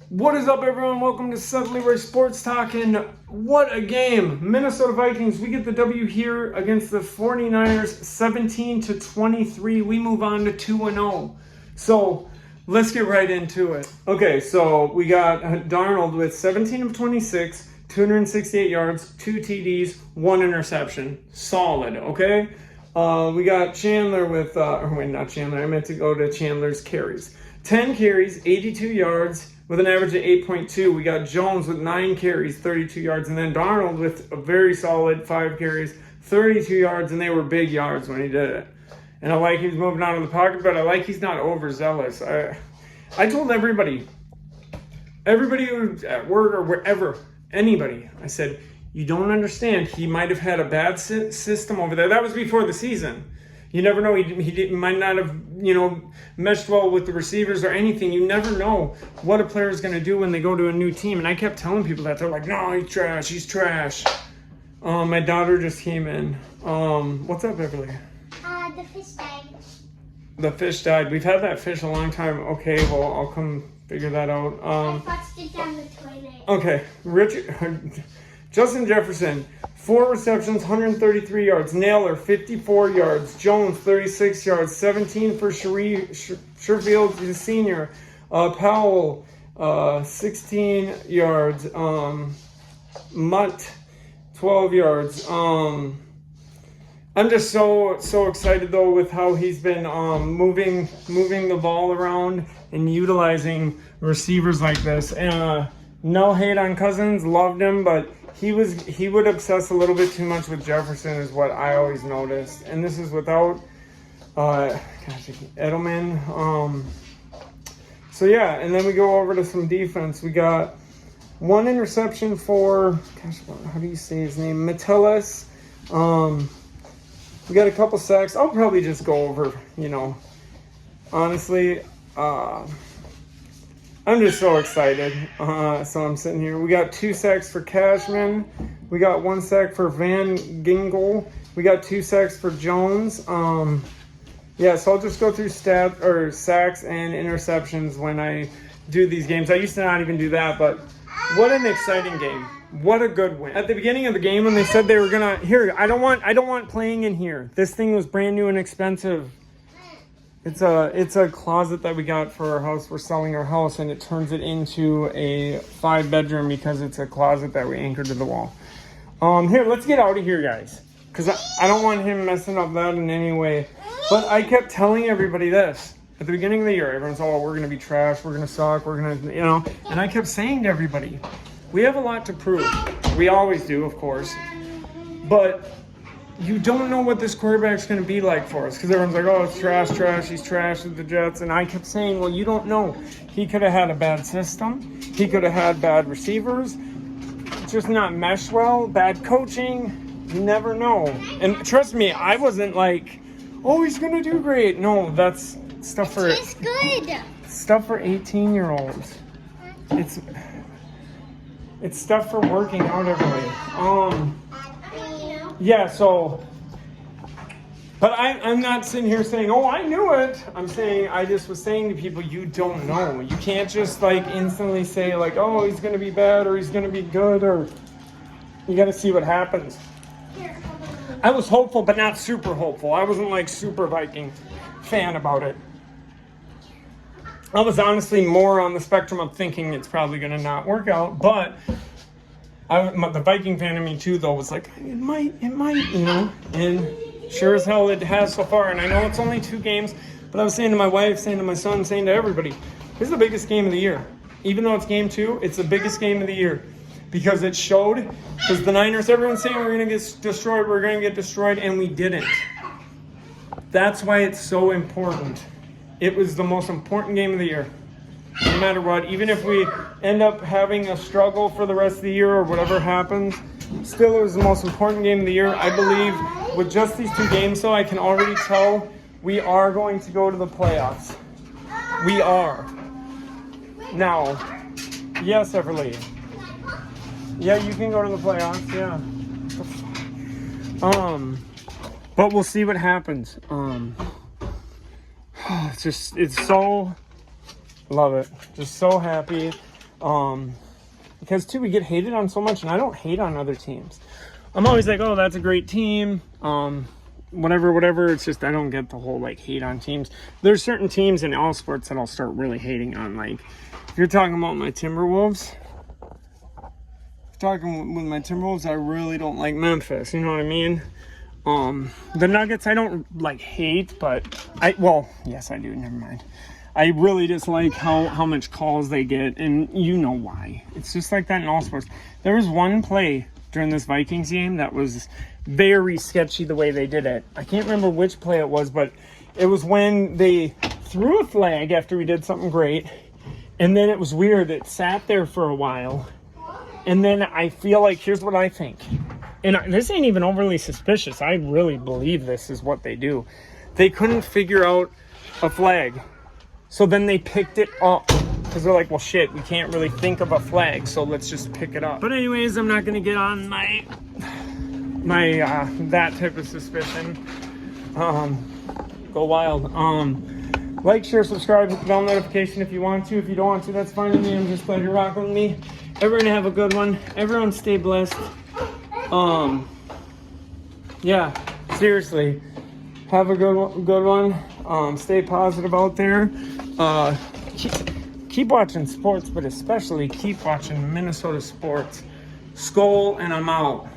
What is up, everyone? Welcome to Seth LeRoy Sports Talk, and what a game. Minnesota Vikings, we get the W here against the 49ers, 17-23. We move on to 2-0. So let's get right into it. Okay, so we got Darnold with 17 of 26, 268 yards, 2 TDs, 1 interception. Solid, okay? We got Chandler with, not Chandler, I meant to go to Chandler's carries. 10 carries, 82 yards, with an average of 8.2. We got Jones with 9 carries, 32 yards, and then Darnold with a very solid 5 carries, 32 yards, and they were big yards when he did it. And I like he's moving out of the pocket, but I like he's not overzealous. I told everybody who's at work or wherever, anybody, I said, you don't understand. He might have had a bad system over there. That was before the season. You never know. He might not have, meshed well with the receivers or anything. You never know what a player is going to do when they go to a new team. And I kept telling people that. They're like, no, he's trash. He's trash. My daughter just came in. What's up, Beverly? The fish died. The fish died. We've had that fish a long time. Okay, well, I'll come figure that out. I flushed it down the toilet. Okay, Justin Jefferson, 4 receptions, 133 yards. Naylor, 54 yards. Jones, 36 yards. 17 for Sherfield, the senior. Powell, 16 yards. Mutt, 12 yards. I'm just so excited, though, with how he's been moving the ball around and utilizing receivers like this. And no hate on Cousins, loved him, but he would obsess a little bit too much with Jefferson is what I always noticed. And this is without Edelman. So yeah, and then we go over to some defense. We got 1 interception for how do you say his name? Metellus. We got a couple sacks. I'll probably just go over, honestly, I'm just so excited. So I'm sitting here. We got 2 sacks for Cashman. We got 1 sack for Van Ginkel. We got 2 sacks for Jones. Yeah, so I'll just go through sacks and interceptions when I do these games. I used to not even do that, but what an exciting game. What a good win. At the beginning of the game when they said they were gonna I don't want playing in here. This thing was brand new and expensive. It's a closet that we got for our house. We're selling our house, and it turns it into a 5-bedroom because it's a closet that we anchored to the wall. Here, let's get out of here, guys, because I don't want him messing up that in any way. But I kept telling everybody this at the beginning of the year. Everyone's all, we're gonna be trash, we're gonna suck, we're gonna, and I kept saying to everybody, we have a lot to prove. We always do, of course, but you don't know what this quarterback's going to be like for us, because everyone's like, oh, it's trash, he's trash with the Jets. And I kept saying, well, you don't know. He could have had a bad system. He could have had bad receivers, just not meshed well, bad coaching. You never know. And trust me, I wasn't like, oh, he's going to do great. No, that's stuff for It's good. Stuff for 18-year-olds. It's stuff for working out every day. Yeah, so, but I'm not sitting here saying, oh, I knew it. I just was saying to people, you don't know. You can't just instantly say oh, he's going to be bad or he's going to be good, or you got to see what happens. I was hopeful, but not super hopeful. I wasn't super Viking fan about it. I was honestly more on the spectrum of thinking it's probably going to not work out, but the Viking fan in me too, though, was like, it might, and sure as hell it has so far. And I know it's only 2 games, but I was saying to my wife, saying to my son, saying to everybody, this is the biggest game of the year. Even though it's game 2, it's the biggest game of the year, because it showed, because the Niners, everyone's saying we're going to get destroyed, and we didn't. That's why it's so important. It was the most important game of the year. No matter what, even if we end up having a struggle for the rest of the year or whatever happens, still it was the most important game of the year. I believe with just these 2 games, though, I can already tell we are going to go to the playoffs. We are. Now, yes, Everly. Yeah, you can go to the playoffs, yeah. But we'll see what happens. It's so love it. Just so happy. Because too, we get hated on so much, and I don't hate on other teams. I'm always like, oh, that's a great team. Whatever. It's just, I don't get the whole like hate on teams. There's certain teams in all sports that I'll start really hating on. Like, if you're talking about my Timberwolves, I really don't like Memphis. You know what I mean? The Nuggets, I don't like hate, but yes, I do. Never mind. I really dislike how much calls they get, and you know why. It's just like that in all sports. There was one play during this Vikings game that was very sketchy the way they did it. I can't remember which play it was, but it was when they threw a flag after we did something great, and then it was weird. It sat there for a while, and then I feel like, here's what I think. And this ain't even overly suspicious. I really believe this is what they do. They couldn't figure out a flag. So then they picked it up. Because they're like, well, shit, we can't really think of a flag, so let's just pick it up. But anyways, I'm not going to get on my that type of suspicion. Go wild. Like, share, subscribe, hit the bell notification if you want to. If you don't want to, that's fine with me. I'm just glad you're rocking with me. Everyone have a good one. Everyone stay blessed. Yeah, seriously, have a good one. Stay positive out there. Keep watching sports, but especially keep watching Minnesota sports. Skol, and I'm out.